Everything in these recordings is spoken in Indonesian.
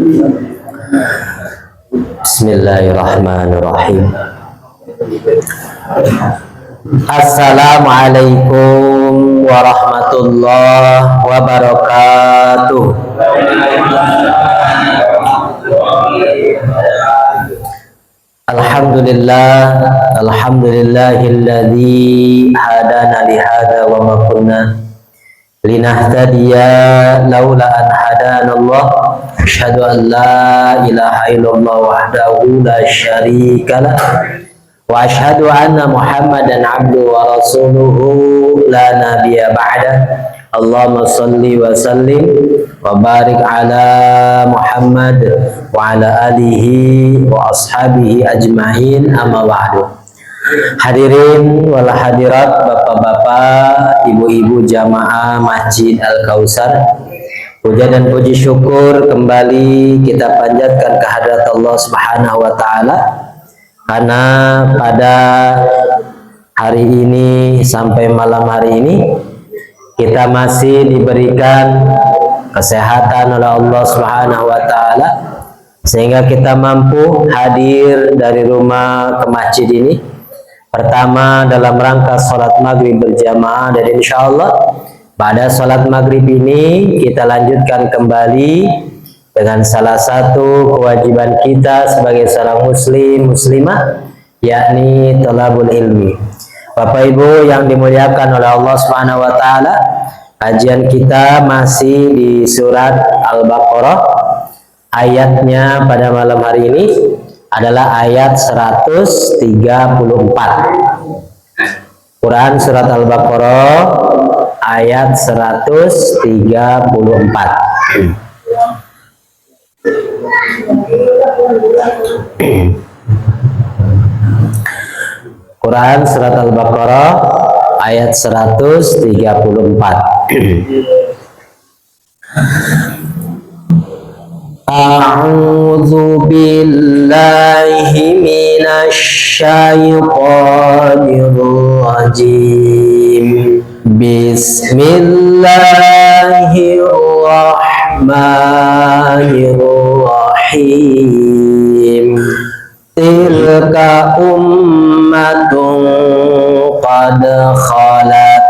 Bismillahirrahmanirrahim. Assalamualaikum warahmatullahi wabarakatuh. Alhamdulillahilladzi hadana li hadza wa ma kunna linahtadiya laula an hadanallah. Asyhadu an la ilaha illallah wahdahu la syarikalah wa asyhadu anna Muhammadan abduhu wa rasuluhu la nabiyya ba'da. Allahumma salli wa sallim wa barik ala Muhammad wa ala alihi wa ashabihi ajma'in, amma ba'du. Hadirin wal hadirat, bapak-bapak, ibu-ibu jamaah Masjid Al-Kautsar, puja dan puji syukur kembali kita panjatkan kehadirat Allah Subhanahu wa taala, karena pada hari ini sampai malam hari ini kita masih diberikan kesehatan oleh Allah Subhanahu wa taala sehingga kita mampu hadir dari rumah ke masjid ini. Pertama dalam rangka sholat maghrib berjamaah, dan insya Allah pada sholat maghrib ini kita lanjutkan kembali dengan salah satu kewajiban kita sebagai seorang muslim muslimah, yakni thalabul ilmi. Bapak Ibu yang dimuliakan oleh Allah Subhanahu wa taala, kajian kita masih di surat Al-Baqarah. Ayatnya pada malam hari ini adalah ayat 134. Quran surat Al-Baqarah ayat 134. Quran surat Al-Baqarah ayat 134. A'udzu billahi minasy syaithanir rajim. Bismillahirrahmanirrahim. Tilka ummatun qad khalat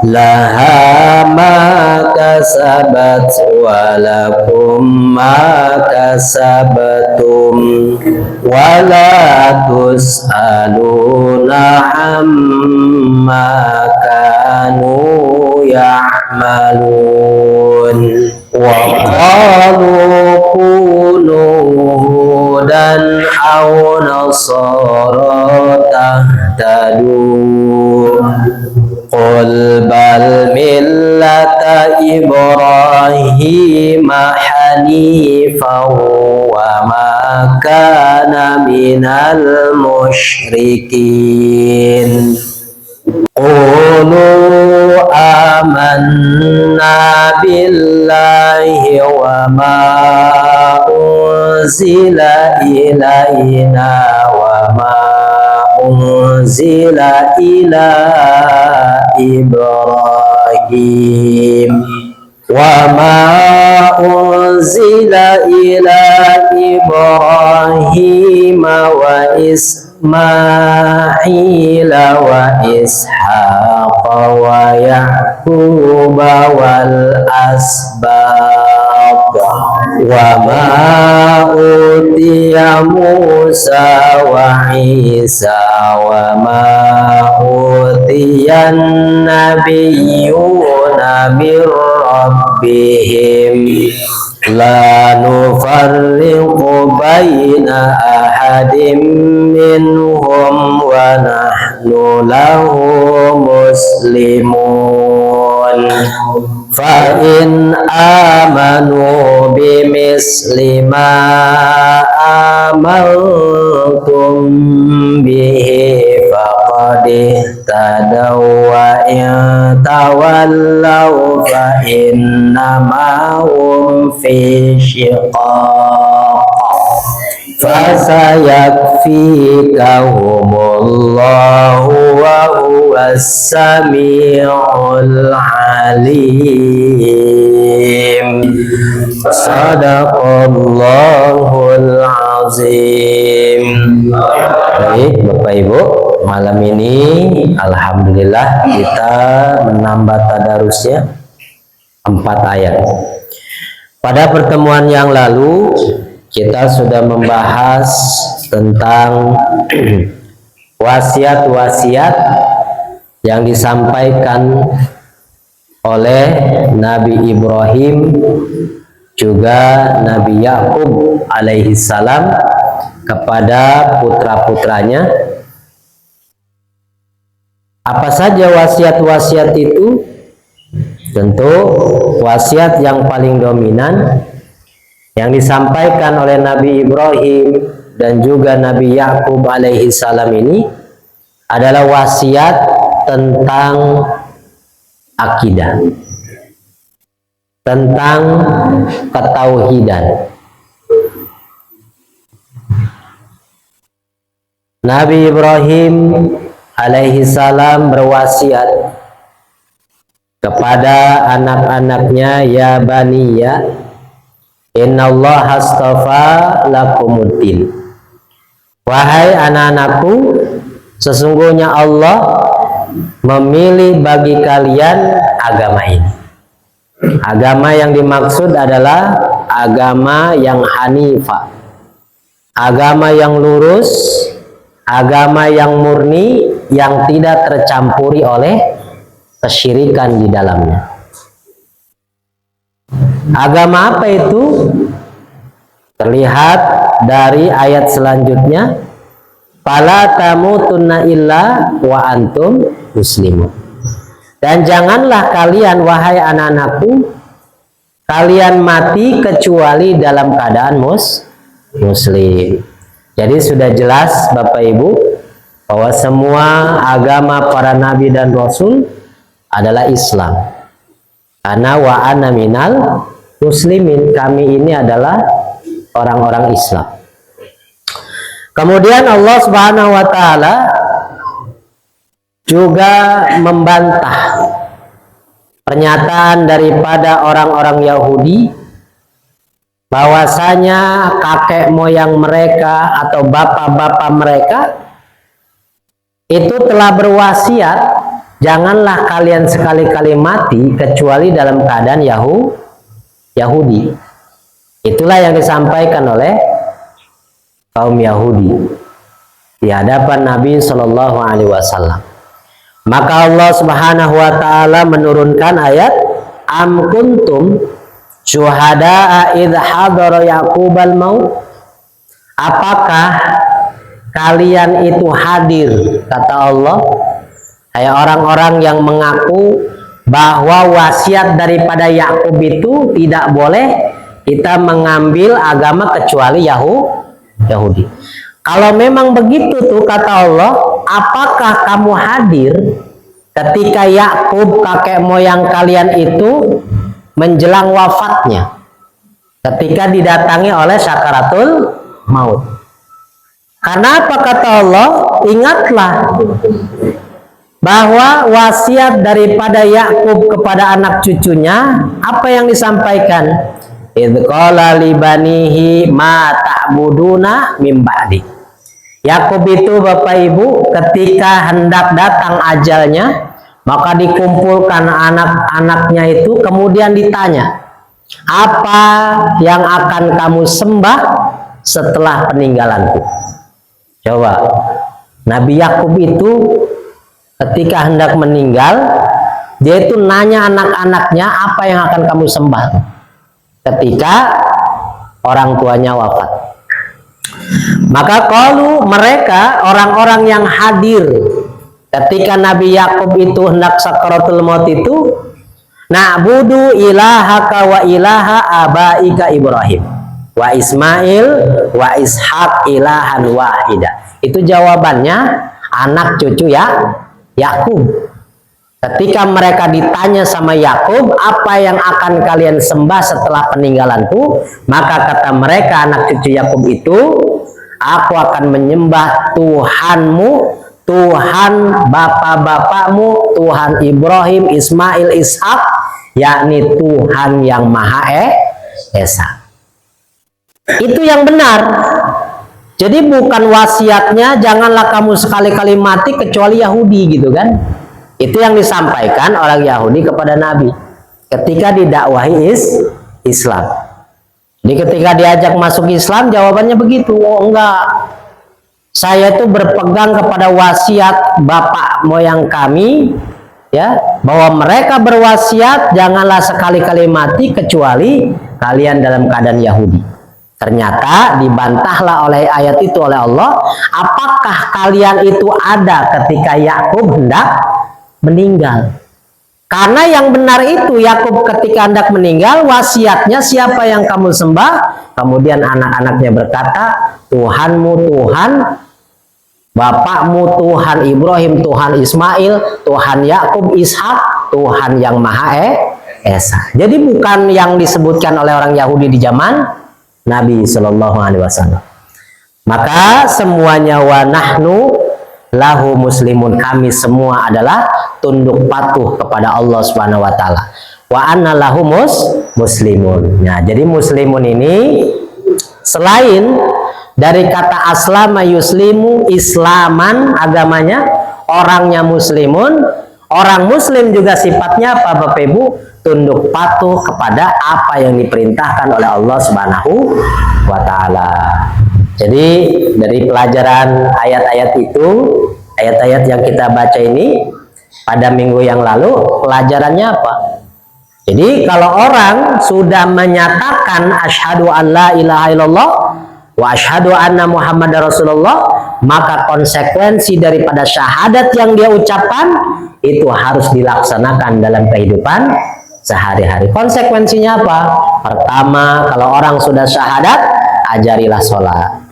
laha ma kasabat wa lakum ma kasabtum wa la tus'aluna amma kanu ya'malun. Wa qalu kunu hudan aw nasara tahtadu. Qul bal millata Ibrahim hanifan wa ma kana minal musyrikin. Qulu amanna billahi wa ma unzila ilaina wa ma unzila ila Ibrahim wa ma unzila ila Ibrahim wa Ismail wa Ishaq wa Ya'qub wal asbab wa ma utiya Musa wa Isa wa ma utiya nabiyyuna min rabbihim la nufarriqu baina ahadin minhum wa nahnu lahu muslimun. Fa in amanu bimisli ma amantum bihi faqad ihtadaw wa in tawallaw fa innama hum fi shiqaq. fasayakfikahumullahu wa huwas samiul alim. Sadaqallahul azim. Baik Bapak Ibu, malam ini alhamdulillah kita menambah tadarusnya 4 ayat. Pada pertemuan yang lalu kita sudah membahas tentang wasiat-wasiat yang disampaikan oleh Nabi Ibrahim juga Nabi Yakub alaihi salam kepada putra-putranya. Apa saja wasiat-wasiat itu? Tentu wasiat yang paling dominan yang disampaikan oleh Nabi Ibrahim dan juga Nabi Yakub alaihi salam ini adalah wasiat tentang akidah, tentang ketauhidan. Nabi Ibrahim alaihi salam berwasiat kepada anak-anaknya, ya baniya innallaha astafa lakumuddin. Wahai anak-anakku, sesungguhnya Allah memilih bagi kalian agama ini. Agama yang dimaksud adalah agama yang hanifah, agama yang lurus, agama yang murni, yang tidak tercampuri oleh kesyirikan di dalamnya. Agama apa itu? Terlihat dari ayat selanjutnya, fala tamutunna illa wa antum muslimun. Dan janganlah kalian, wahai anak-anakku, kalian mati kecuali dalam keadaan muslim. Jadi sudah jelas Bapak Ibu bahwa semua agama para nabi dan rasul adalah Islam. Karena wa ana minal muslimin, kami ini adalah orang-orang Islam. Kemudian Allah Subhanahu wa taala juga membantah pernyataan daripada orang-orang Yahudi bahwasanya kakek moyang mereka atau bapak-bapak mereka itu telah berwasiat, janganlah kalian sekali-kali mati kecuali dalam keadaan Yahudi. Itulah yang disampaikan oleh kaum Yahudi di hadapan Nabi Shallallahu Alaihi Wasallam. Maka Allah Subhanahu Wa Taala menurunkan ayat, Am kuntum syuhada'a idh hadara Yaqubal maut. Apakah kalian itu hadir, kata Allah, hai orang-orang yang mengaku bahwa wasiat daripada Yakub itu tidak boleh kita mengambil agama kecuali Yahudi. Kalau memang begitu tuh kata Allah, apakah kamu hadir ketika Yakub kakek moyang kalian itu menjelang wafatnya, ketika didatangi oleh sakaratul maut? Karena apa kata Allah? Ingatlah bahwa wasiat daripada Yakub kepada anak cucunya, apa yang disampaikan? Idz qala li banihi ma ta'buduna mim ba'di. Yakub itu Bapak Ibu ketika hendak datang ajalnya, maka dikumpulkan anak-anaknya itu, kemudian ditanya, apa yang akan kamu sembah setelah peninggalanku? Coba, Nabi Yakub itu ketika hendak meninggal, dia itu nanya anak-anaknya, apa yang akan kamu sembah ketika orang tuanya wafat. Maka kalau mereka orang-orang yang hadir ketika Nabi Yakub itu hendak sakaratul maut itu, na'budu ilahaka wa ilaha abaika Ibrahim wa Ismail wa Ishaq ilahan wahida. Itu jawabannya anak cucu ya Yakub. Ketika mereka ditanya sama Yakub, apa yang akan kalian sembah setelah peninggalanku? Maka kata mereka, anak cucu Yakub itu, aku akan menyembah Tuhanmu, Tuhan bapak-bapakmu, Tuhan Ibrahim, Ismail, Ishak, yakni Tuhan yang Maha Esa. Itu yang benar. Jadi bukan wasiatnya janganlah kamu sekali-kali mati kecuali Yahudi gitu kan. Itu yang disampaikan orang Yahudi kepada Nabi ketika didakwahi Islam. Jadi ketika diajak masuk Islam jawabannya begitu. Oh enggak, saya itu berpegang kepada wasiat bapak moyang kami, ya, bahwa mereka berwasiat janganlah sekali-kali mati kecuali kalian dalam keadaan Yahudi. Ternyata dibantahlah oleh ayat itu oleh Allah. Apakah kalian itu ada ketika Yakub hendak meninggal? Karena yang benar itu Yakub ketika hendak meninggal wasiatnya siapa yang kamu sembah? Kemudian anak-anaknya berkata, Tuhanmu Tuhan bapakmu, Tuhan Ibrahim, Tuhan Ismail, Tuhan Yakub, Ishak, Tuhan yang Maha Esa. Jadi bukan yang disebutkan oleh orang Yahudi di zaman Nabi Shallallahu Alaihi Wasallam. Maka semuanya wa nahnu lahu muslimun, kami semua adalah tunduk patuh kepada Allah Subhanahu wa taala. Wa anna lahu muslimun. Nah, jadi muslimun ini selain dari kata aslama yuslimu, islaman agamanya, orangnya muslimun, orang muslim juga sifatnya apa Bapak Ibu? Tunduk patuh kepada apa yang diperintahkan oleh Allah Subhanahu wa taala. Jadi dari pelajaran ayat-ayat itu, ayat-ayat yang kita baca ini pada minggu yang lalu, pelajarannya apa? Jadi kalau orang sudah menyatakan asyhadu an la ilaha illallah wa asyhadu anna muhammadar rasulullah, maka konsekuensi daripada syahadat yang dia ucapkan itu harus dilaksanakan dalam kehidupan sehari-hari. Konsekuensinya apa? Pertama, kalau orang sudah syahadat, ajarilah sholat.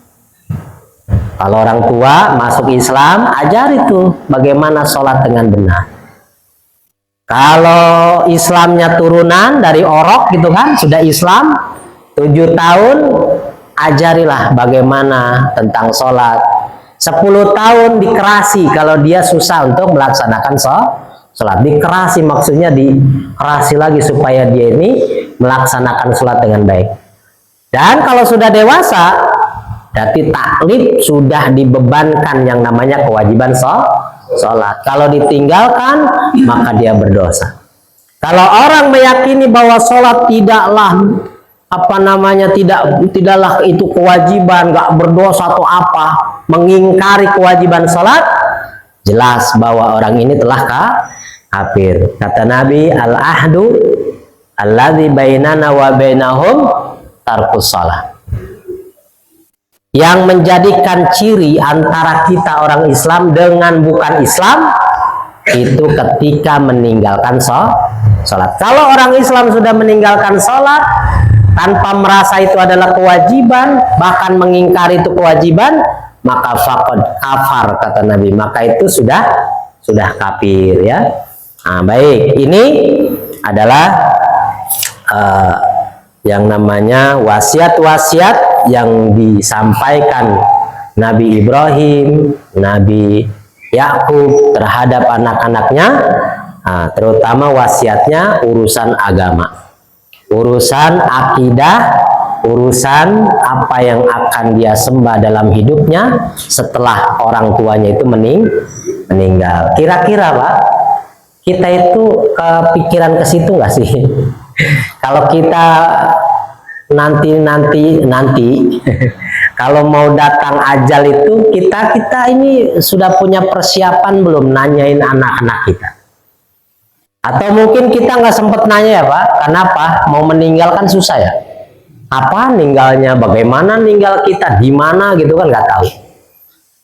Kalau orang tua masuk Islam, ajari tuh bagaimana sholat dengan benar. Kalau Islamnya turunan dari orok gitu kan, sudah Islam 7 tahun, ajarilah bagaimana tentang sholat. 10 tahun dikerasi kalau dia susah untuk melaksanakan sholat. Dikerasi maksudnya dikerasi lagi supaya dia ini melaksanakan sholat dengan baik. Dan kalau sudah dewasa, berarti taklif sudah dibebankan yang namanya kewajiban sholat. Kalau ditinggalkan, maka dia berdosa. Kalau orang meyakini bahwa sholat tidaklah tidaklah itu kewajiban, nggak berdosa atau apa, mengingkari kewajiban sholat, jelas bahwa orang ini telah kafir. Kata Nabi, al-ahdu alladzi bainana wa bainahum tarkus shalah. Yang menjadikan ciri antara kita orang Islam dengan bukan Islam itu ketika meninggalkan sholat. Kalau orang Islam sudah meninggalkan sholat tanpa merasa itu adalah kewajiban, bahkan mengingkari itu kewajiban, maka faqad kafar kata Nabi, maka itu sudah kafir ya. Nah, baik, ini adalah yang namanya wasiat-wasiat yang disampaikan Nabi Ibrahim, Nabi Yakub terhadap anak-anaknya, terutama wasiatnya urusan agama, urusan akidah, urusan apa yang akan dia sembah dalam hidupnya setelah orang tuanya itu meninggal. Kira-kira Pak, kita itu kepikiran ke situ nggak sih? Kalau kita nanti kalau mau datang ajal itu kita ini sudah punya persiapan belum nanyain anak-anak kita? Atau mungkin kita nggak sempat nanya ya Pak, kenapa mau meninggalkan susah ya? Apa ninggalnya, bagaimana ninggal kita, di mana gitu kan nggak tahu.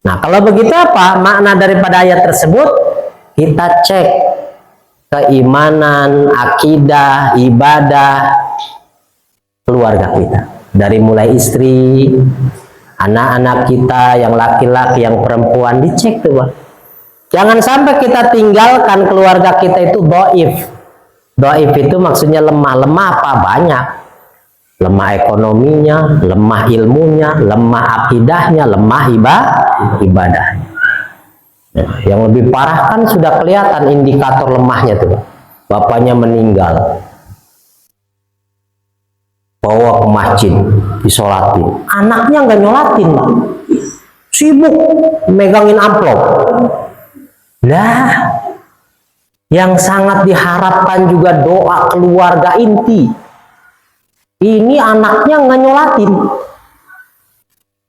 Nah kalau begitu apa makna daripada ayat tersebut? Kita cek keimanan, akidah, ibadah keluarga kita, dari mulai istri, anak-anak kita yang laki-laki, yang perempuan, dicek tuh Pak. Jangan sampai kita tinggalkan keluarga kita itu dhaif. Dhaif itu maksudnya lemah. Lemah apa? Banyak. lemah ekonominya, lemah ilmunya, lemah akidahnya, lemah ibadahnya. Yang lebih parah kan sudah kelihatan indikator lemahnya tuh. Bapaknya meninggal, bawa ke masjid, disolatin. Anaknya nggak nyolatin, Pak. Sibuk megangin amplop. Lah, yang sangat diharapkan juga doa keluarga inti. Ini anaknya nggak nyolatin.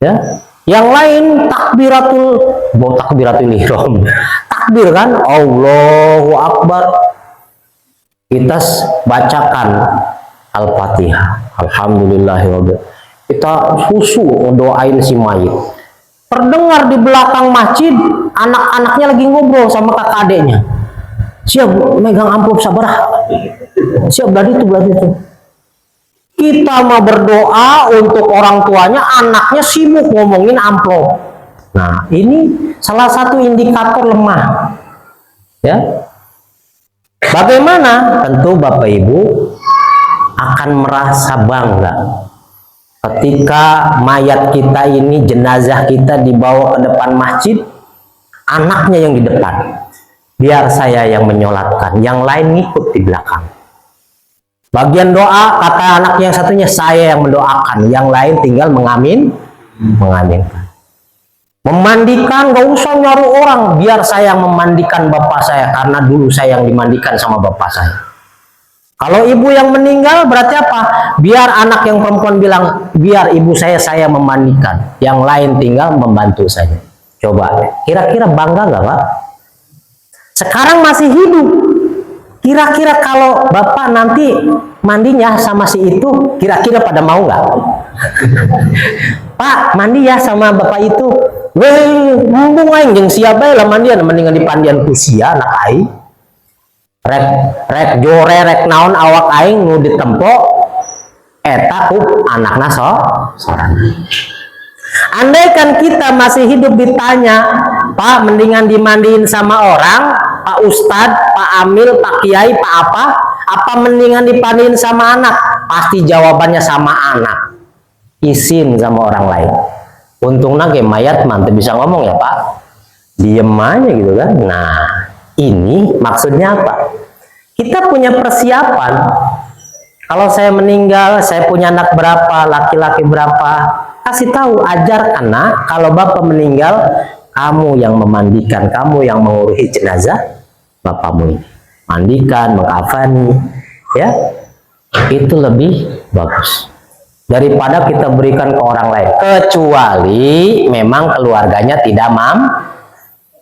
Ya. Yang lain takbiratul ihram. Takbir kan, Allahu Akbar. Kita bacakan Al-Fatihah. Alhamdulillahirabbil. Kita khusyuk doain si mayit. Terdengar di belakang masjid, anak-anaknya lagi ngobrol sama kakak adeknya. Siap megang amplop sabarah. Siap beladi itu. Kita mau berdoa untuk orang tuanya, anaknya sibuk ngomongin amplop. Nah, ini salah satu indikator lemah. Ya. Bagaimana? Tentu Bapak Ibu akan merasa bangga ketika mayat kita ini, jenazah kita dibawa ke depan masjid, anaknya yang di depan. Biar saya yang menyolatkan, yang lain ngikut di belakang. Bagian doa, kata anak yang satunya, saya yang mendoakan, yang lain tinggal mengaminkan. Memandikan, gak usah nyari orang, biar saya yang memandikan bapak saya, karena dulu saya yang dimandikan sama bapak saya. Kalau ibu yang meninggal berarti apa? Biar anak yang perempuan bilang, biar ibu saya memandikan, yang lain tinggal membantu saja. Coba, kira-kira bangga gak Pak? Sekarang masih hidup. Kira-kira kalau bapak nanti mandinya sama si itu, kira-kira pada mau nggak? Pak, mandi ya sama bapak itu. Weh, mumpung aing jeung siapa lah mandian, mendingan dipandian ku sia anak aing. Rek jore rek naon awak aing nu ditempo eta ku anakna sorang. Andaikan kita masih hidup ditanya, Pak, mendingan dimandiin sama orang, Pak Ustadz, Pak Amil, Pak Kiai, Pak apa mendingan dipandiin sama anak? Pasti jawabannya sama anak. Izin sama orang lain. Untungnya kayak mayat mantep bisa ngomong ya Pak. Diem aja gitu kan. Nah, ini maksudnya apa? Kita punya persiapan. Kalau saya meninggal, saya punya anak berapa, laki-laki berapa, kasih tahu, ajarkan nak, kalau bapak meninggal, kamu yang memandikan, kamu yang mengurusi jenazah bapakmu ini. Mandikan, mengkafani, ya, itu lebih bagus daripada kita berikan ke orang lain. Kecuali memang keluarganya tidak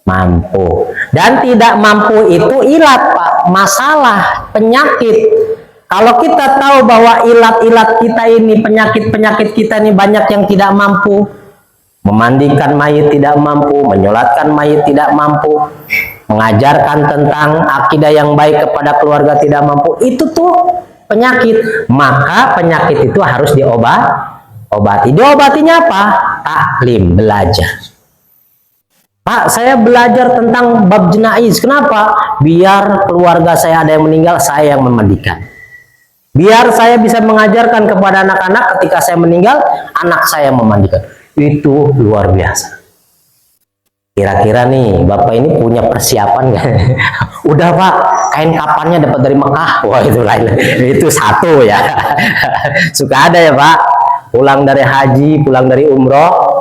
mampu. Dan tidak mampu itu ilat Pak, masalah, penyakit. Kalau kita tahu bahwa ilat-ilat kita ini, penyakit-penyakit kita ini banyak yang tidak mampu, memandikan mayit tidak mampu, menyolatkan mayit tidak mampu, mengajarkan tentang akidah yang baik kepada keluarga tidak mampu, itu tuh penyakit. Maka penyakit itu harus diobati. Diobatinya apa? Taklim, belajar. Pak, saya belajar tentang bab jenaiz. Kenapa? Biar keluarga saya ada yang meninggal, saya yang memandikan. Biar saya bisa mengajarkan kepada anak-anak ketika saya meninggal, anak saya memandikan. Itu luar biasa. Kira-kira nih, Bapak ini punya persiapan nggak? Udah Pak, kain kapannya dapat dari Mekah. Wah itu lain. Itu satu ya. Suka ada ya Pak. Pulang dari haji, pulang dari umroh.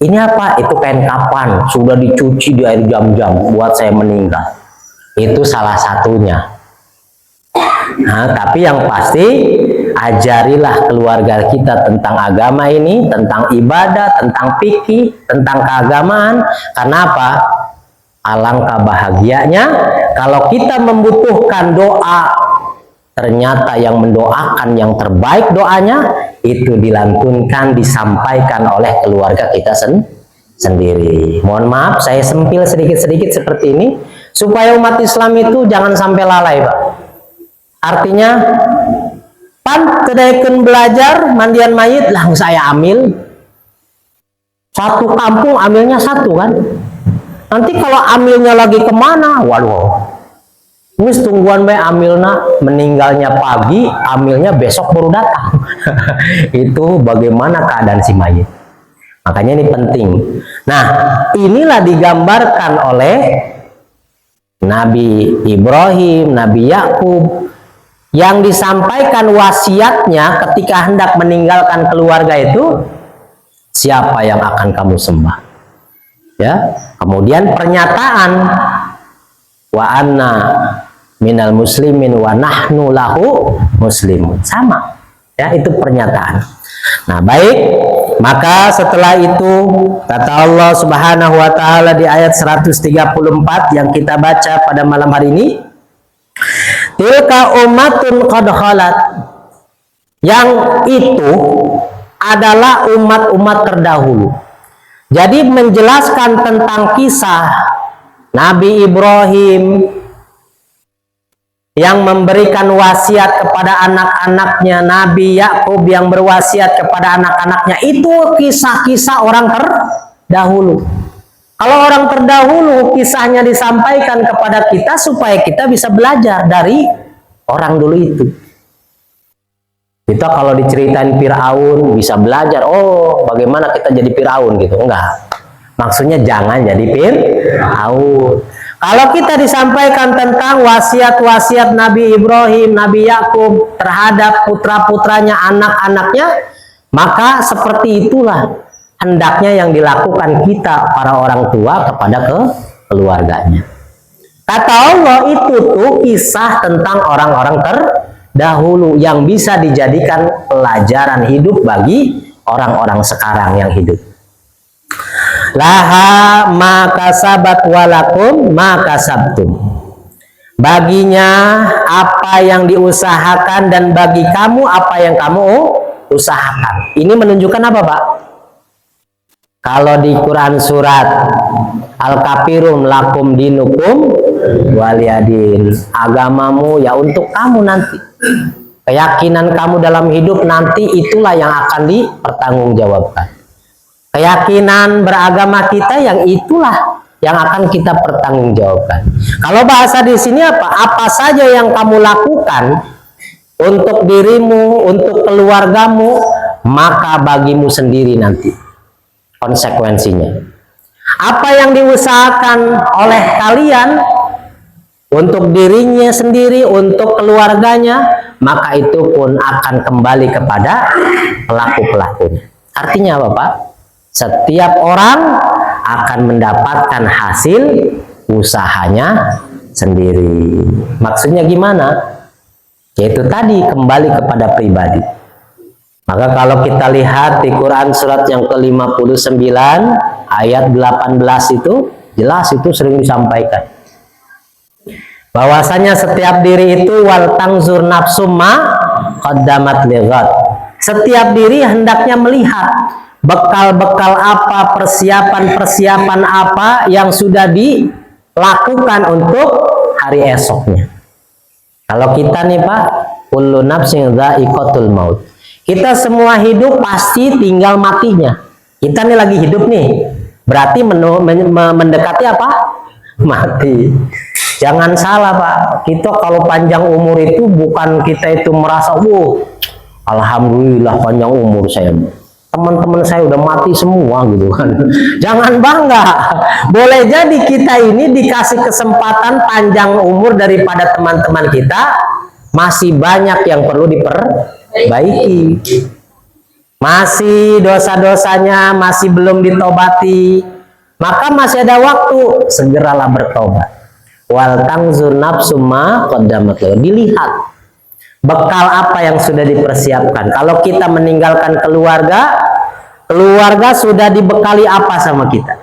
Ini apa? Itu kain kapan. Sudah dicuci di air jam-jam buat saya meninggal. Itu salah satunya. Nah, tapi yang pasti ajarilah keluarga kita tentang agama ini, tentang ibadah, tentang fikih, tentang keagamaan. Karena apa? Alangkah bahagianya kalau kita membutuhkan doa, ternyata yang mendoakan yang terbaik doanya itu dilantunkan, disampaikan oleh keluarga kita sendiri. Mohon maaf saya sempil sedikit-sedikit seperti ini supaya umat Islam itu jangan sampai lalai Pak. Artinya, pan kedaikan belajar mandian mayit lah saya ambil. Satu kampung ambilnya satu kan. Nanti kalau ambilnya lagi kemana, waduh, Wis tungguan bae amilna, meninggalnya pagi, amilnya besok baru datang. Itu bagaimana keadaan si mayit. Makanya ini penting. Nah, inilah digambarkan oleh Nabi Ibrahim, Nabi Yakub, yang disampaikan wasiatnya ketika hendak meninggalkan keluarga itu, siapa yang akan kamu sembah? Ya, kemudian pernyataan wa anna minal muslimin wa nahnu lahu muslimun, sama ya, itu pernyataan. Nah baik, maka setelah itu kata Allah Subhanahu wa taala di ayat 134 yang kita baca pada malam hari ini, tilka ummatun qad khalat, yang itu adalah umat-umat terdahulu. Jadi menjelaskan tentang kisah Nabi Ibrahim yang memberikan wasiat kepada anak-anaknya, Nabi Yakub yang berwasiat kepada anak-anaknya, itu kisah-kisah orang terdahulu. Kalau orang terdahulu kisahnya disampaikan kepada kita supaya kita bisa belajar dari orang dulu itu. Kita kalau diceritain Fir'aun bisa belajar, oh bagaimana kita jadi Fir'aun gitu. Enggak. Maksudnya jangan jadi Fir'aun. Kalau kita disampaikan tentang wasiat-wasiat Nabi Ibrahim, Nabi Yakub terhadap putra-putranya, anak-anaknya, maka seperti itulah hendaknya yang dilakukan kita para orang tua kepada keluarganya. Kata Allah, itu tuh kisah tentang orang-orang terdahulu yang bisa dijadikan pelajaran hidup bagi orang-orang sekarang yang hidup. Laha maka sabat walakum maka sabtum, baginya apa yang diusahakan dan bagi kamu apa yang kamu usahakan. Ini menunjukkan apa, Pak? Kalau di Quran surat Al-Kafirun lakum dinukum waliyadin, agamamu ya untuk kamu nanti, keyakinan kamu dalam hidup nanti itulah yang akan dipertanggungjawabkan. Keyakinan beragama kita yang itulah yang akan kita pertanggungjawabkan. Kalau bahasa di sini apa? Apa saja yang kamu lakukan untuk dirimu, untuk keluargamu, maka bagimu sendiri nanti konsekuensinya. Apa yang diusahakan oleh kalian untuk dirinya sendiri, untuk keluarganya, maka itu pun akan kembali kepada pelaku-pelakunya. Artinya apa, Pak? Setiap orang akan mendapatkan hasil usahanya sendiri. Maksudnya gimana? Yaitu tadi kembali kepada pribadi. Maka kalau kita lihat di Quran surat yang ke-59 ayat 18 itu jelas, itu sering disampaikan bahwasanya setiap diri itu wal tangzur nafsum ma qaddamat lighad. Setiap diri hendaknya melihat bekal-bekal apa, persiapan-persiapan apa yang sudah dilakukan untuk hari esoknya. Kalau kita nih Pak, kullu nafsin dha'iqatul maut. Kita semua hidup pasti tinggal matinya. Kita nih lagi hidup nih, berarti mendekati apa? Mati. Jangan salah Pak, kita kalau panjang umur itu bukan kita itu merasa, alhamdulillah panjang umur saya. Teman-teman saya udah mati semua gitu kan. Jangan bangga. Boleh jadi kita ini dikasih kesempatan panjang umur daripada teman-teman kita, masih banyak yang perlu diperbaiki. Masih dosa-dosanya masih belum ditobati. Maka masih ada waktu, segeralah bertobat. Wal tangzur nafsum ma qaddamat. Dilihat bekal apa yang sudah dipersiapkan. Kalau kita meninggalkan keluarga, keluarga sudah dibekali apa sama kita?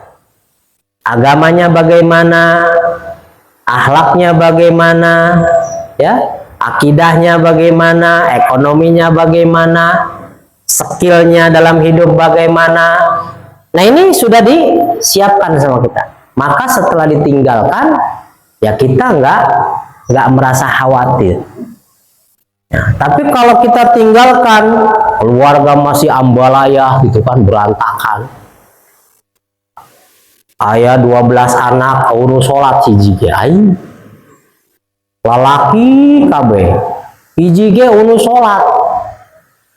Agamanya bagaimana? Akhlaknya bagaimana? Ya, akidahnya bagaimana? Ekonominya bagaimana? Skillnya dalam hidup bagaimana? Nah ini sudah disiapkan sama kita. Maka setelah ditinggalkan, ya kita nggak merasa khawatir. Nah, tapi kalau kita tinggalkan, keluarga masih ambalaya gitu kan, berantakan. Ayah 12 anak urus sholat siji aing. lalaki kabeh hiji ge unu salat.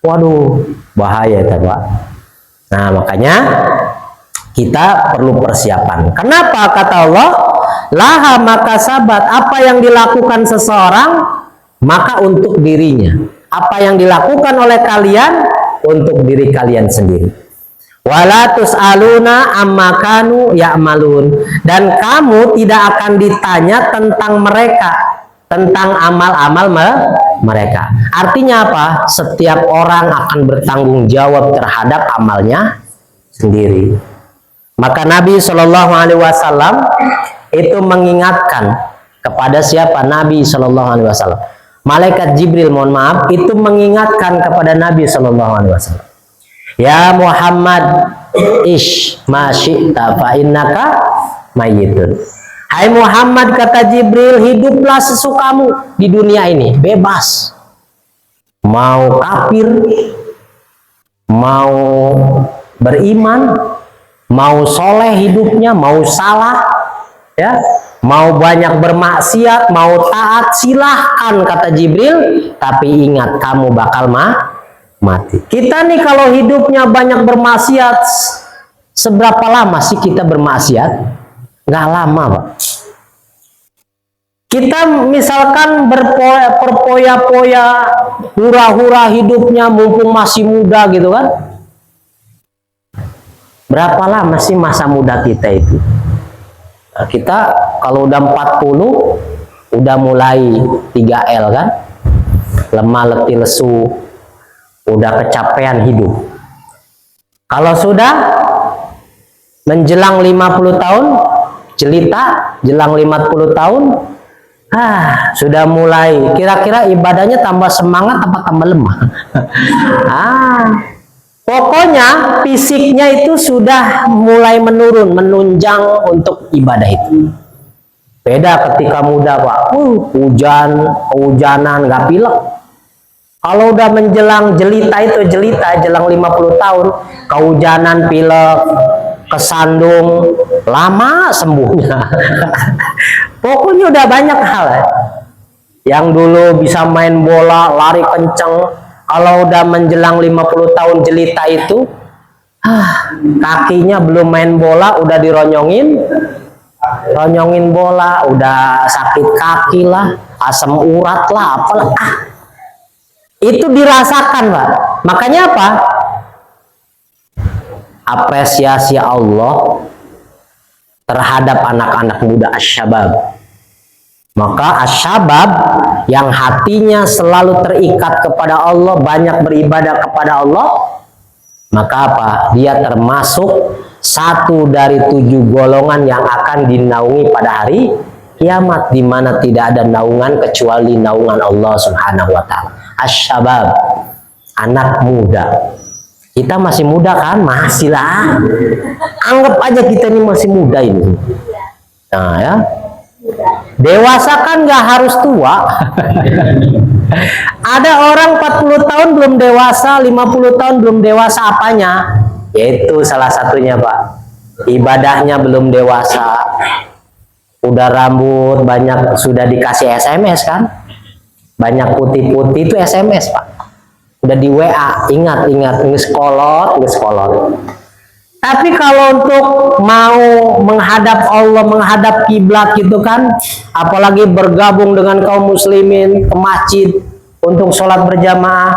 Waduh, bahaya itu Pak. Nah, makanya kita perlu persiapan. Kenapa kata Allah? Laha maka sabat, apa yang dilakukan seseorang maka untuk dirinya. Apa yang dilakukan oleh kalian untuk diri kalian sendiri. Wala tus'aluna amma kanu ya'malun, dan kamu tidak akan ditanya tentang mereka, tentang amal-amal mereka. Artinya apa? Setiap orang akan bertanggung jawab terhadap amalnya sendiri. Maka Nabi Shallallahu Alaihi Wasallam itu mengingatkan kepada siapa? Nabi Shallallahu Alaihi Wasallam. Malaikat Jibril, mohon maaf, itu mengingatkan kepada Nabi Shallallahu Alaihi Wasallam. Ya Muhammad, ish ma syi'ta fa innaka mayyitun. Hai Muhammad, kata Jibril, hiduplah sesukamu di dunia ini, bebas. Mau kafir, mau beriman, mau soleh hidupnya, mau salah, ya, mau banyak bermaksiat, mau taat, silahkan kata Jibril. Tapi ingat, kamu bakal mati. Kita nih kalau hidupnya banyak bermaksiat, seberapa lama sih kita bermaksiat? Nggak lama, Pak. Kita misalkan berpoya-poya, hura-hura hidupnya mumpung masih muda gitu kan. Berapa lama sih masa muda kita itu? Nah, kita kalau udah 40 udah mulai 3L kan? Lemah, letih, lesu, udah kecapean hidup. Kalau sudah menjelang 50 tahun, jelita, jelang 50 tahun, sudah mulai kira-kira ibadahnya tambah semangat apa tambah lemah. Pokoknya fisiknya itu sudah mulai menurun, menunjang untuk ibadah itu. Beda ketika muda, Pak. Hujanan, nggak pilek. Kalau udah menjelang jelita itu, jelang 50 tahun, kehujanan, pilek, kesandung, lama sembuhnya. Pokoknya udah banyak hal ya. Yang dulu bisa main bola, lari kenceng, kalau udah menjelang 50 tahun jelita itu, kakinya belum main bola, udah dironyongin bola, udah sakit kaki lah, asam urat lah, apalah. Itu dirasakan, Pak. Makanya apa? Apresiasi Allah terhadap anak-anak muda asyabab. Maka asyabab yang hatinya selalu terikat kepada Allah, banyak beribadah kepada Allah, maka apa? Dia termasuk satu dari 7 golongan yang akan dinaungi pada hari kiamat, di mana tidak ada naungan kecuali naungan Allah Subhanahu wa taala. Asyabab, anak muda. Kita masih muda kan? Masih lah. Anggap aja kita ini masih muda ini. Nah ya. Dewasa kan nggak harus tua. Ada orang 40 tahun belum dewasa, 50 tahun belum dewasa, apanya? Yaitu salah satunya, Pak. Ibadahnya belum dewasa. Udah rambut banyak, sudah dikasih SMS kan? Banyak putih-putih itu SMS, Pak. Udah di WA, ingat, ngeskolot. Tapi kalau untuk mau menghadap Allah, menghadap kiblat gitu kan, apalagi bergabung dengan kaum muslimin ke masjid untuk sholat berjamaah,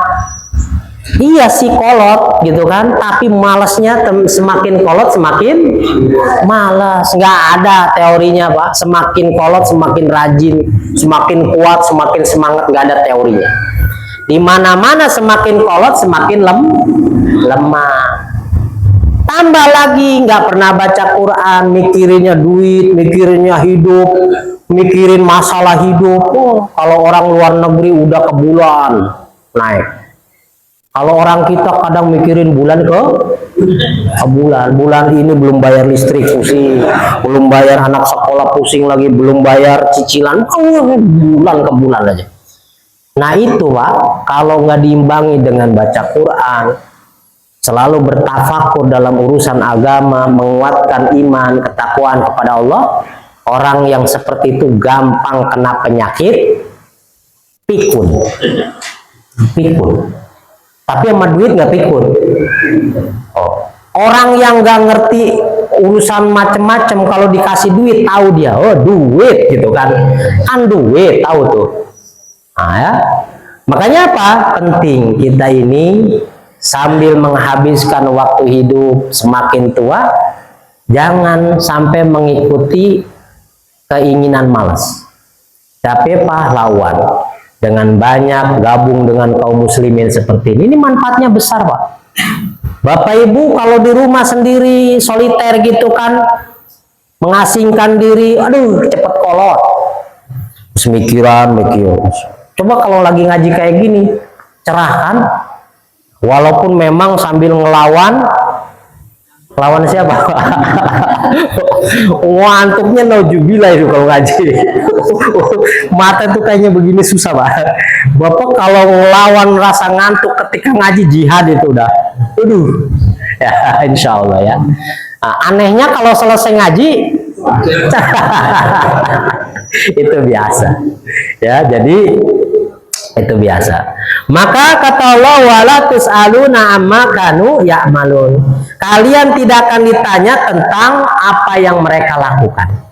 iya sih kolot gitu kan, tapi malasnya semakin kolot semakin malas. Nggak ada teorinya, Pak. Semakin kolot semakin rajin, semakin kuat, semakin semangat, nggak ada teorinya. Di mana-mana semakin kolot semakin lemah. Tambah lagi nggak pernah baca Quran, mikirinnya duit, mikirinnya hidup, mikirin masalah hidup. Kalau orang luar negeri udah ke bulan naik. Kalau orang kita kadang mikirin bulan ke bulan ini belum bayar listrik pusing, belum bayar anak sekolah pusing lagi, belum bayar cicilan, bulan ke bulan aja. Nah itu, Pak, kalau nggak diimbangi dengan baca Quran, selalu bertafakur dalam urusan agama, menguatkan iman, ketakwaan kepada Allah, orang yang seperti itu gampang kena penyakit pikun. Pikun. Tapi sama duit nggak pikun. Oh. Orang yang nggak ngerti urusan macem-macem, kalau dikasih duit tahu dia, oh duit gitu kan duit tahu tuh. Nah, ya. Makanya apa? Penting kita ini sambil menghabiskan waktu hidup semakin tua, jangan sampai mengikuti keinginan malas. Tapi pahlawan dengan banyak gabung dengan kaum muslimin seperti ini manfaatnya besar, Pak. Bapak Ibu kalau di rumah sendiri soliter gitu kan, mengasingkan diri, aduh cepet kolot, semikiran mikir. Coba kalau lagi ngaji kayak gini, cerah kan? Walaupun memang sambil ngelawan siapa? Ngantuknya naujubillah itu kalau ngaji. Mata tuh kayaknya begini susah, Pak. Bapak kalau ngelawan rasa ngantuk ketika ngaji jihad itu udah, aduh, ya insya Allah ya. Nah, anehnya kalau selesai ngaji, itu biasa. Ya, jadi itu biasa. Maka kata Allah, wala tus'aluna amma kanu ya'malun. Kalian tidak akan ditanya tentang apa yang mereka lakukan.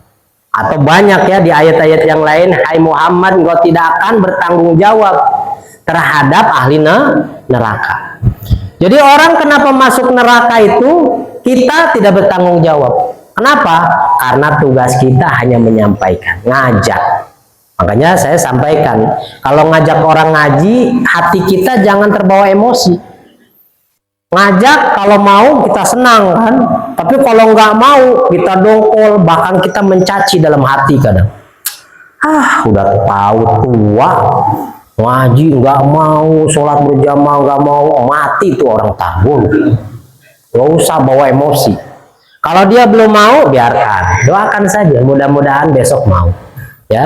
Atau banyak ya di ayat-ayat yang lain, hai Muhammad, engkau tidak akan bertanggung jawab terhadap ahli neraka. Jadi orang kenapa masuk neraka itu kita tidak bertanggung jawab. Kenapa? Karena tugas kita hanya menyampaikan, ngajak. Makanya saya sampaikan, kalau ngajak orang ngaji, hati kita jangan terbawa emosi. Ngajak kalau mau kita senang kan, tapi kalau nggak mau kita dongkol, bahkan kita mencaci dalam hati kadang. Udah tahu tua, ngaji nggak mau, sholat berjamaah nggak mau, mati tuh orang tahu. Nggak usah bawa emosi. Kalau dia belum mau, biarkan, doakan saja, mudah-mudahan besok mau. Ya,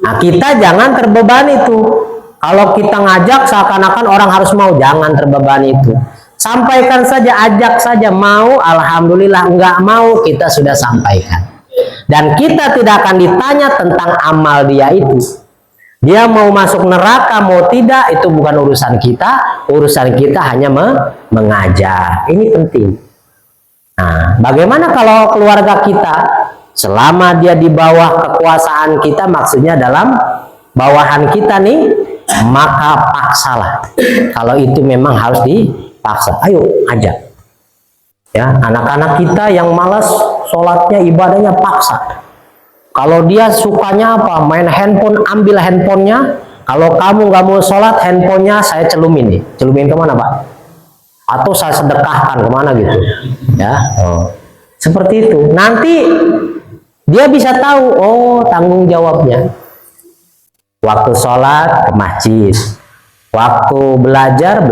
nah kita jangan terbebani itu. Kalau kita ngajak seakan-akan orang harus mau, jangan terbebani itu. Sampaikan saja, ajak saja, mau alhamdulillah, enggak mau kita sudah sampaikan. Dan kita tidak akan ditanya tentang amal dia itu. Dia mau masuk neraka mau tidak itu bukan urusan kita. Urusan kita hanya mengajak. Ini penting. Nah, bagaimana kalau keluarga kita selama dia di bawah kekuasaan kita, maksudnya dalam bawahan kita nih, maka paksalah. Kalau itu memang harus dipaksa, ayo ajak. Ya, anak-anak kita yang malas sholatnya, ibadahnya, paksa. Kalau dia sukanya apa, main handphone, ambil handphonenya. Kalau kamu nggak mau sholat, handphonenya saya celumin nih. Celumin kemana, Pak? Atau saya sedekahkan kemana gitu? Ya, seperti itu. Nanti dia bisa tahu, oh tanggung jawabnya. Waktu sholat ke masjid, waktu belajar,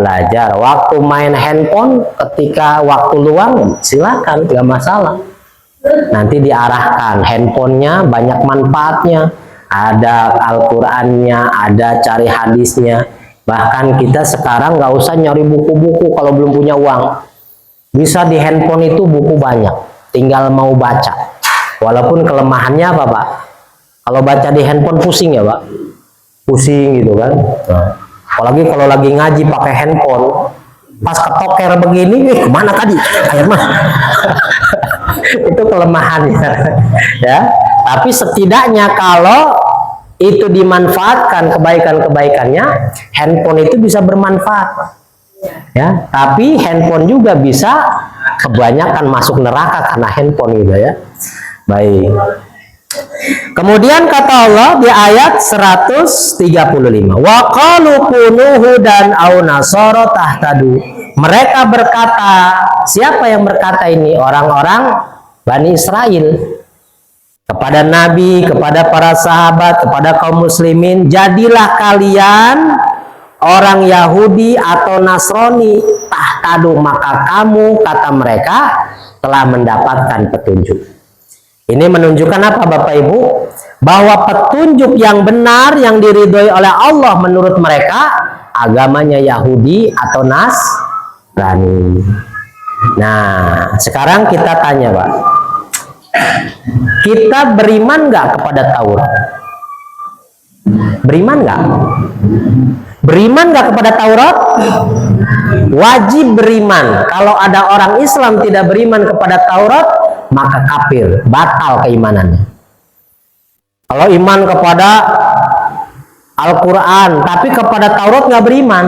waktu main handphone, ketika waktu luang silakan, tidak masalah. Nanti diarahkan, handphonenya banyak manfaatnya, ada Al-Qurannya, ada cari hadisnya. Bahkan kita sekarang nggak usah nyari buku-buku kalau belum punya uang. Bisa di handphone itu buku banyak, tinggal mau baca. Walaupun kelemahannya apa, Pak? Kalau baca di handphone pusing ya, Pak? Pusing gitu kan. Nah, apalagi kalau lagi ngaji pakai handphone, pas ketoker begini, kemana tadi? Air mah. Itu kelemahannya. Ya. Tapi setidaknya kalau itu dimanfaatkan kebaikan-kebaikannya, handphone itu bisa bermanfaat. Ya, tapi handphone juga bisa kebanyakan masuk neraka karena handphone gitu ya. Baik. Kemudian kata Allah di ayat 135, wa qalu kunu hudan aw nasara tahtadu. Mereka berkata, siapa yang berkata ini? Orang-orang Bani Israel kepada Nabi, kepada para sahabat, kepada kaum muslimin, jadilah kalian orang Yahudi atau Nasrani, tahtadu, maka kamu, kata mereka, telah mendapatkan petunjuk. Ini menunjukkan apa, Bapak Ibu? Bahwa petunjuk yang benar yang diridhoi oleh Allah menurut mereka agamanya Yahudi atau Nasrani. Nah, sekarang kita tanya, Pak, kita beriman nggak kepada Taurat? Beriman nggak? Beriman nggak kepada Taurat? Wajib beriman. Kalau ada orang Islam tidak beriman kepada Taurat, maka kafir, batal keimanannya. Kalau iman kepada Al-Quran, tapi kepada Taurat nggak beriman,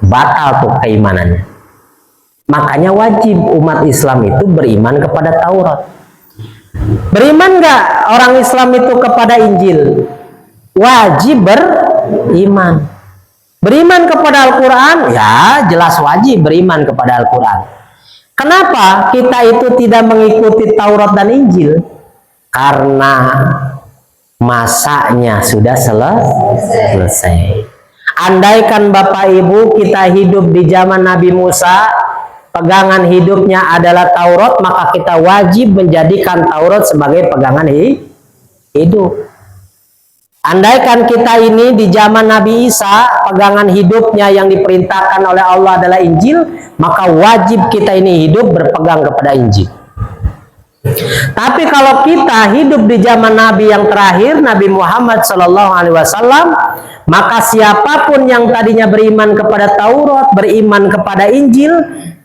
batal tuh keimanannya. Makanya wajib umat Islam itu beriman kepada Taurat. Beriman nggak orang Islam itu kepada Injil? Wajib beriman. Beriman kepada Al-Quran? Ya jelas wajib beriman kepada Al-Quran. Kenapa kita itu tidak mengikuti Taurat dan Injil? Karena masanya sudah selesai. Andaikan Bapak Ibu kita hidup di zaman Nabi Musa, pegangan hidupnya adalah Taurat, maka kita wajib menjadikan Taurat sebagai pegangan hidup. Andaikan kita ini di zaman Nabi Isa, pegangan hidupnya yang diperintahkan oleh Allah adalah Injil, maka wajib kita ini hidup berpegang kepada Injil. Tapi kalau kita hidup di zaman Nabi yang terakhir, Nabi Muhammad SAW, maka siapapun yang tadinya beriman kepada Taurat, beriman kepada Injil,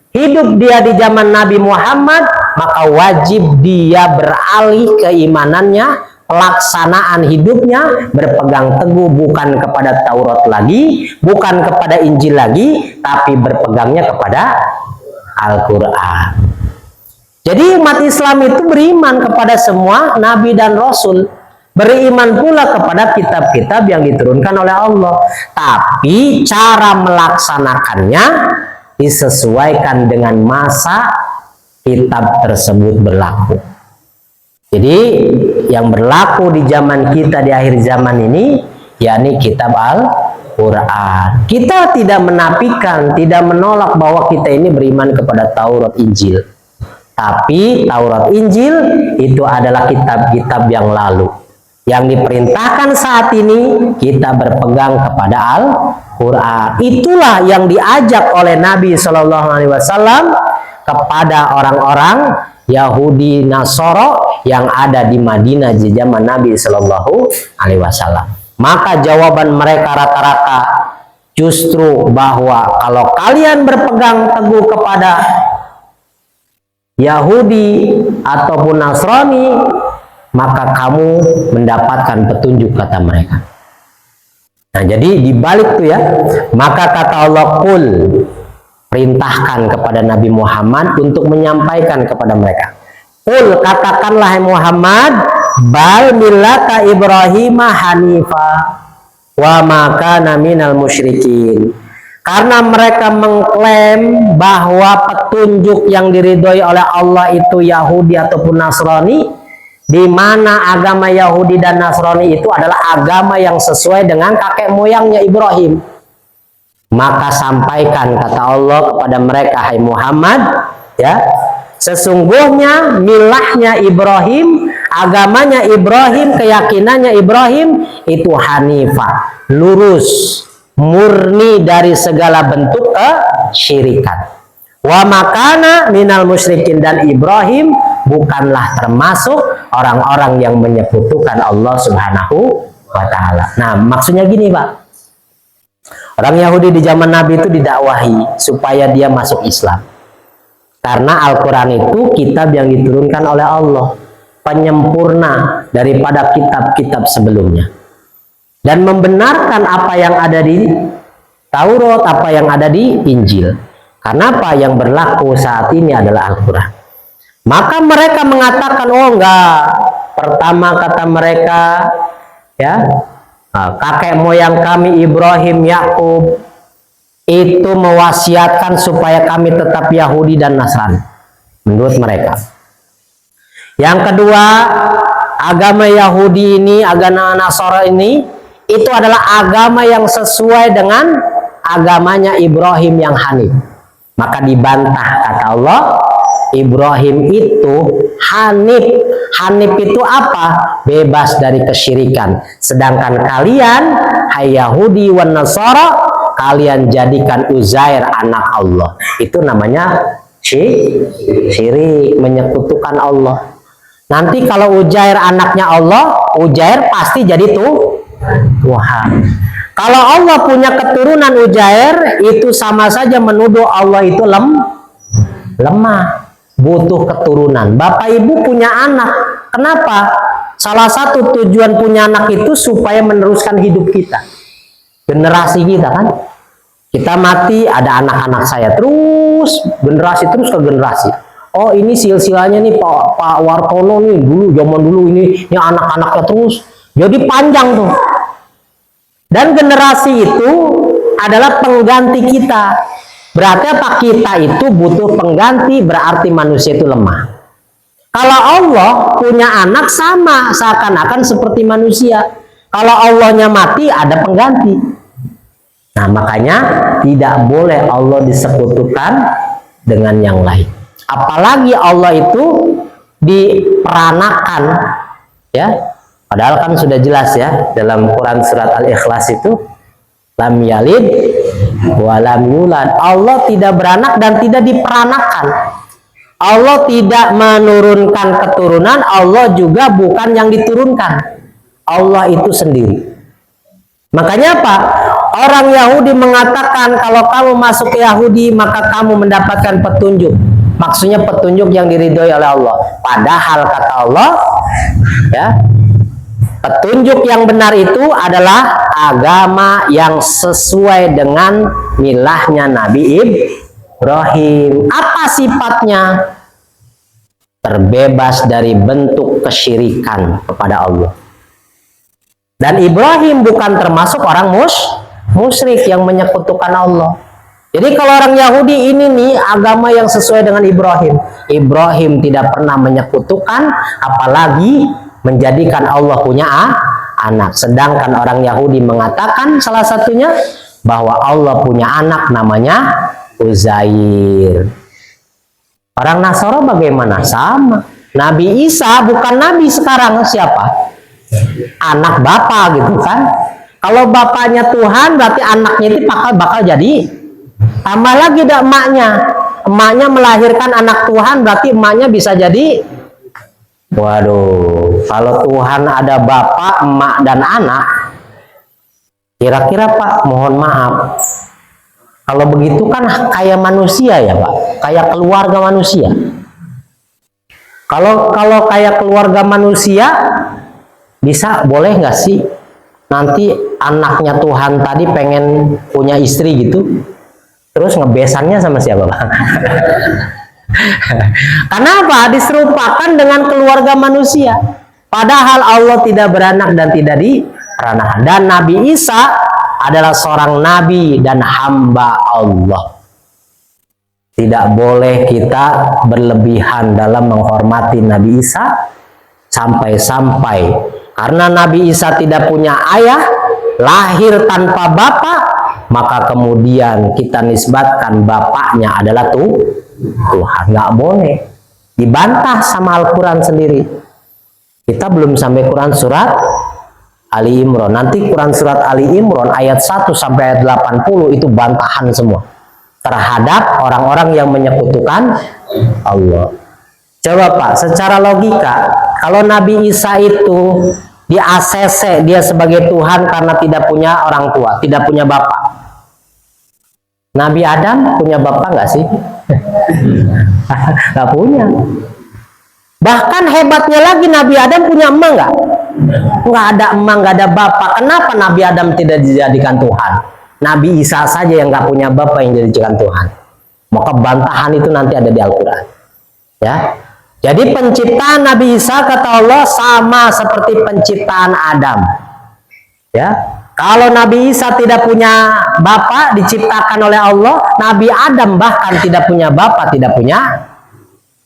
hidup dia di zaman Nabi Muhammad, maka wajib dia beralih keimanannya, pelaksanaan hidupnya berpegang teguh bukan kepada Taurat lagi, bukan kepada Injil lagi, tapi berpegangnya kepada Al-Quran. Jadi umat Islam itu beriman kepada semua Nabi dan Rasul, beriman pula kepada kitab-kitab yang diturunkan oleh Allah, tapi cara melaksanakannya disesuaikan dengan masa kitab tersebut berlaku. Jadi yang berlaku di zaman kita di akhir zaman ini, yakni kitab Al-Quran. Kita tidak menafikan, tidak menolak bahwa kita ini beriman kepada Taurat Injil. Tapi Taurat Injil itu adalah kitab-kitab yang lalu. Yang diperintahkan saat ini kita berpegang kepada Al-Quran. Itulah yang diajak oleh Nabi SAW kepada orang-orang Yahudi Nasoro yang ada di Madinah di zaman Nabi SAW. Maka jawaban mereka rata-rata justru bahwa kalau kalian berpegang teguh kepada Yahudi ataupun Nasrani, maka kamu mendapatkan petunjuk, kata mereka. Nah, jadi dibalik tuh ya, maka kata Allah, qul, perintahkan kepada Nabi Muhammad untuk menyampaikan kepada mereka. Qul, katakanlah Muhammad, bal millata Ibrahim hanifa wa ma kana minal musyrikin. Karena mereka mengklaim bahwa petunjuk yang diridhoi oleh Allah itu Yahudi ataupun Nasrani, di mana agama Yahudi dan Nasrani itu adalah agama yang sesuai dengan kakek moyangnya Ibrahim. Maka sampaikan, kata Allah kepada mereka, hai Muhammad, ya, sesungguhnya milahnya Ibrahim, agamanya Ibrahim, keyakinannya Ibrahim itu hanifah, lurus, murni dari segala bentuk kesyirikan. Wa makana minal musyrikin, dan Ibrahim bukanlah termasuk orang-orang yang menyekutukan Allah Subhanahu wa ta'ala. Nah, maksudnya gini, Pak. Orang Yahudi di zaman Nabi itu didakwahi supaya dia masuk Islam. Karena Al-Quran itu kitab yang diturunkan oleh Allah, penyempurna daripada kitab-kitab sebelumnya. Dan membenarkan apa yang ada di Taurat, apa yang ada di Injil. Karena apa yang berlaku saat ini adalah Al-Quran. Maka mereka mengatakan, oh enggak, pertama kata mereka, ya, kakek moyang kami Ibrahim, Yakub itu mewasiatkan supaya kami tetap Yahudi dan Nasrani. Menurut mereka. Yang kedua, agama Yahudi ini, agama Nasara ini, itu adalah agama yang sesuai dengan agamanya Ibrahim yang hanif. Maka dibantah, kata Allah, Ibrahim itu hanif. Hanif itu apa? Bebas dari kesyirikan. Sedangkan kalian, hai Yahudi wan Nasara, kalian jadikan Uzair anak Allah. Itu namanya syirik, menyekutukan Allah. Nanti kalau Uzair anaknya Allah, Uzair pasti jadi Tuhan. Kalau Allah punya keturunan Uzair, itu sama saja menuduh Allah itu lemah, butuh keturunan. Bapak ibu punya anak, kenapa? Salah satu tujuan punya anak itu supaya meneruskan hidup kita, generasi kita kan. Kita mati, ada anak-anak saya, terus generasi terus ke generasi. Oh, ini silsilahnya nih Pak Wartono nih, dulu zaman dulu ini anak-anaknya terus. Jadi panjang tuh. Dan generasi itu adalah pengganti kita. Berarti apa? Kita itu butuh pengganti, berarti manusia itu lemah. Kalau Allah punya anak sama, seakan-akan seperti manusia. Kalau Allahnya mati, ada pengganti. Nah, makanya tidak boleh Allah disekutukan dengan yang lain. Apalagi Allah itu diperanakan, ya. Padahal kan sudah jelas ya dalam Quran surat Al-Ikhlas itu, lam yalid wa lam yulad. Allah tidak beranak dan tidak diperanakan. Allah tidak menurunkan keturunan, Allah juga bukan yang diturunkan. Allah itu sendiri. Makanya apa? Orang Yahudi mengatakan kalau kamu masuk ke Yahudi maka kamu mendapatkan petunjuk. Maksudnya petunjuk yang diridhoi oleh Allah. Padahal kata Allah, ya, petunjuk yang benar itu adalah agama yang sesuai dengan milahnya Nabi Ibrahim. Apa sifatnya? Terbebas dari bentuk kesyirikan kepada Allah. Dan Ibrahim bukan termasuk orang musyrik yang menyekutukan Allah. Jadi kalau orang Yahudi ini nih agama yang sesuai dengan Ibrahim. Ibrahim tidak pernah menyekutukan, apalagi menjadikan Allah punya anak. Sedangkan orang Yahudi mengatakan salah satunya bahwa Allah punya anak namanya Uzair. Orang Nasara bagaimana? Sama. Nabi Isa bukan nabi sekarang, siapa? Anak bapak gitu kan. Kalau bapaknya Tuhan berarti anaknya itu bakal jadi. Tambah lagi dah emaknya melahirkan anak Tuhan berarti emaknya bisa jadi. Waduh, kalau Tuhan ada bapak, emak dan anak, kira-kira Pak, mohon maaf, kalau begitu kan kayak manusia ya Pak, kayak keluarga manusia. Kalau kayak keluarga manusia, bisa boleh nggak sih nanti anaknya Tuhan tadi pengen punya istri gitu, terus ngebesannya sama siapa Pak? Kenapa? Diserupakan dengan keluarga manusia. Padahal Allah tidak beranak dan tidak diperanakan. Dan Nabi Isa adalah seorang nabi dan hamba Allah. Tidak boleh kita berlebihan dalam menghormati Nabi Isa sampai-sampai karena Nabi Isa tidak punya ayah, lahir tanpa bapak, maka kemudian kita nisbatkan bapaknya adalah Tuhan. Nggak boleh, dibantah sama Al-Quran sendiri. Kita belum sampai Quran surat Ali Imran. Nanti Quran surat Ali Imran ayat 1 sampai ayat 80 itu bantahan semua terhadap orang-orang yang menyekutukan Allah. Coba Pak, secara logika, kalau Nabi Isa itu di ACC dia sebagai Tuhan karena tidak punya orang tua, tidak punya bapak. Nabi Adam punya bapak nggak sih? Nggak punya. Bahkan hebatnya lagi Nabi Adam punya emak nggak? Nggak ada emak, nggak ada bapak. Kenapa Nabi Adam tidak dijadikan Tuhan? Nabi Isa saja yang nggak punya bapak yang dijadikan Tuhan. Maka bantahan itu nanti ada di Al-Quran. Ya. Jadi penciptaan Nabi Isa kata Allah sama seperti penciptaan Adam. Ya. Kalau Nabi Isa tidak punya bapak diciptakan oleh Allah, Nabi Adam bahkan tidak punya bapak, tidak punya.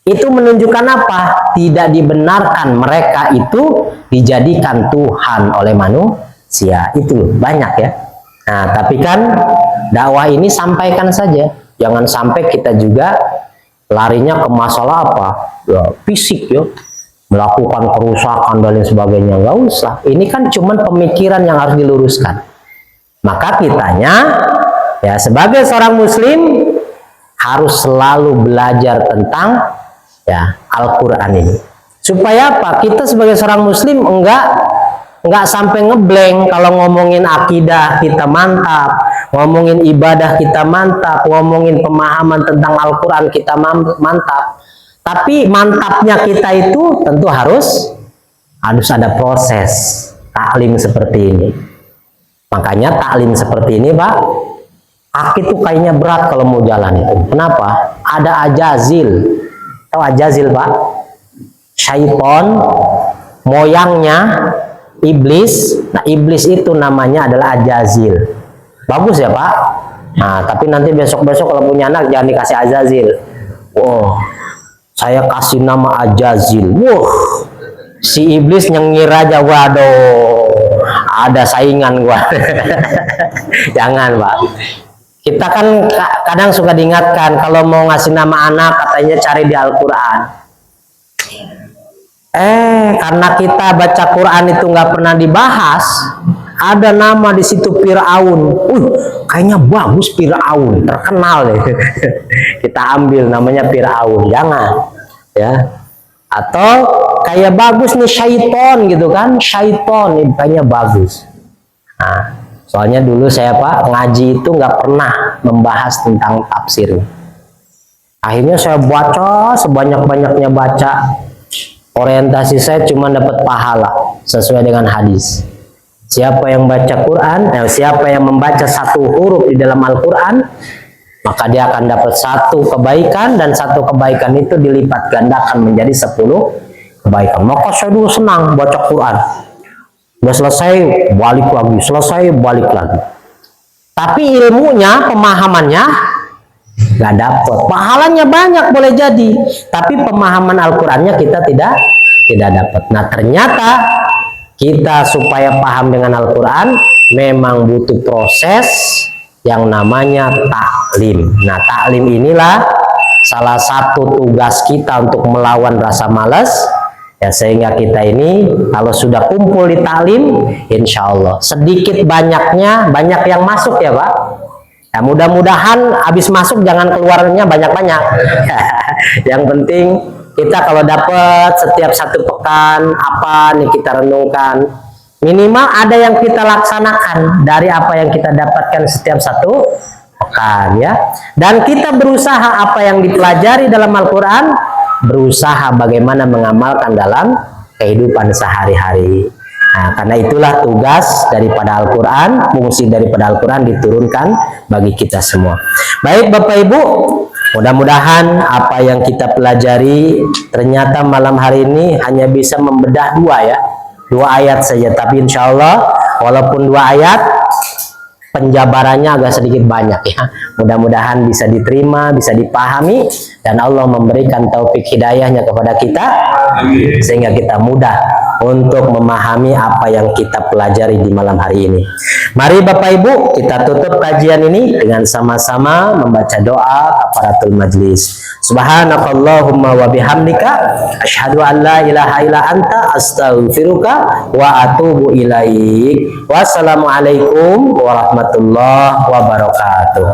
Itu menunjukkan apa? Tidak dibenarkan mereka itu dijadikan Tuhan oleh manusia. Itu banyak ya. Nah, tapi kan dakwah ini sampaikan saja. Jangan sampai kita juga larinya ke masalah apa? Ya, fisik ya. Melakukan kerusakan dan lain sebagainya. Nggak usah. Ini kan cuman pemikiran yang harus diluruskan. Maka kitanya ya sebagai seorang muslim harus selalu belajar tentang ya Al-Quran ini. Supaya apa? Kita sebagai seorang muslim enggak nggak sampai ngeblank. Kalau ngomongin akidah kita mantap, ngomongin ibadah kita mantap, ngomongin pemahaman tentang Al-Quran kita mantap. Tapi mantapnya kita itu tentu harus ada proses taklim seperti ini. Makanya taklim seperti ini, Pak, aki itu kayaknya berat kalau mau jalan itu. Kenapa? Ada ajazil. Tahu ajazil, Pak? Syaiton, moyangnya iblis. Nah, iblis itu namanya adalah ajazil. Bagus ya, Pak? Nah, tapi nanti besok-besok kalau punya anak jangan dikasih ajazil. Oh, saya kasih nama ajazil. Wah, si iblis nyengir aja, waduh, ada saingan gua. Jangan, Pak. Kita kan kadang suka diingatkan kalau mau ngasih nama anak katanya cari di Al-Quran. Karena kita baca Quran itu nggak pernah dibahas, ada nama di situ Fir'aun. Kayaknya bagus Fir'aun, terkenal deh. Kita ambil namanya Fir'aun, jangan ya. Atau kayak bagus nih syaiton gitu kan, syaiton ini kayaknya bagus. Nah, soalnya dulu saya, Pak, ngaji itu nggak pernah membahas tentang tafsir. Akhirnya saya baca sebanyak-banyaknya baca. Orientasi saya cuma dapat pahala sesuai dengan hadis. Siapa yang baca Quran, siapa yang membaca satu huruf di dalam Al-Quran, maka dia akan dapat satu kebaikan, dan satu kebaikan itu dilipat gandakan menjadi 10 kebaikan. Maka saya dulu senang baca Quran. Udah selesai, balik lagi, selesai, balik lagi. Tapi ilmunya, pemahamannya nggak dapat. Pahalanya banyak boleh jadi, tapi pemahaman Al-Qurannya kita tidak dapat. Nah, ternyata kita supaya paham dengan Al-Quran memang butuh proses yang namanya taklim. Nah, taklim inilah salah satu tugas kita untuk melawan rasa malas. Ya, sehingga kita ini kalau sudah kumpul di taklim, insya Allah sedikit banyaknya banyak yang masuk ya, Pak. Ya, mudah-mudahan habis masuk jangan keluarnya banyak-banyak. Yang penting kita kalau dapat setiap satu pekan apa nih kita renungkan, minimal ada yang kita laksanakan dari apa yang kita dapatkan setiap satu pekan ya. Dan kita berusaha apa yang dipelajari dalam Al-Quran, berusaha bagaimana mengamalkan dalam kehidupan sehari-hari. Nah, karena itulah tugas daripada Al-Quran, fungsi daripada Al-Quran diturunkan bagi kita semua. Baik Bapak Ibu, mudah-mudahan apa yang kita pelajari ternyata malam hari ini hanya bisa membedah dua ayat saja. Tapi insya Allah walaupun 2 ayat, penjabarannya agak sedikit banyak ya. Mudah-mudahan bisa diterima, bisa dipahami, dan Allah memberikan taufik hidayahnya kepada kita sehingga kita mudah untuk memahami apa yang kita pelajari di malam hari ini. Mari Bapak Ibu kita tutup kajian ini dengan sama-sama membaca doa kafaratul majlis. Subhanakallahumma wa bihamdika asyhadu an la ilaha illa anta astaghfiruka wa atubu ilaik. Wassalamualaikum warahmatullahi wabarakatuh.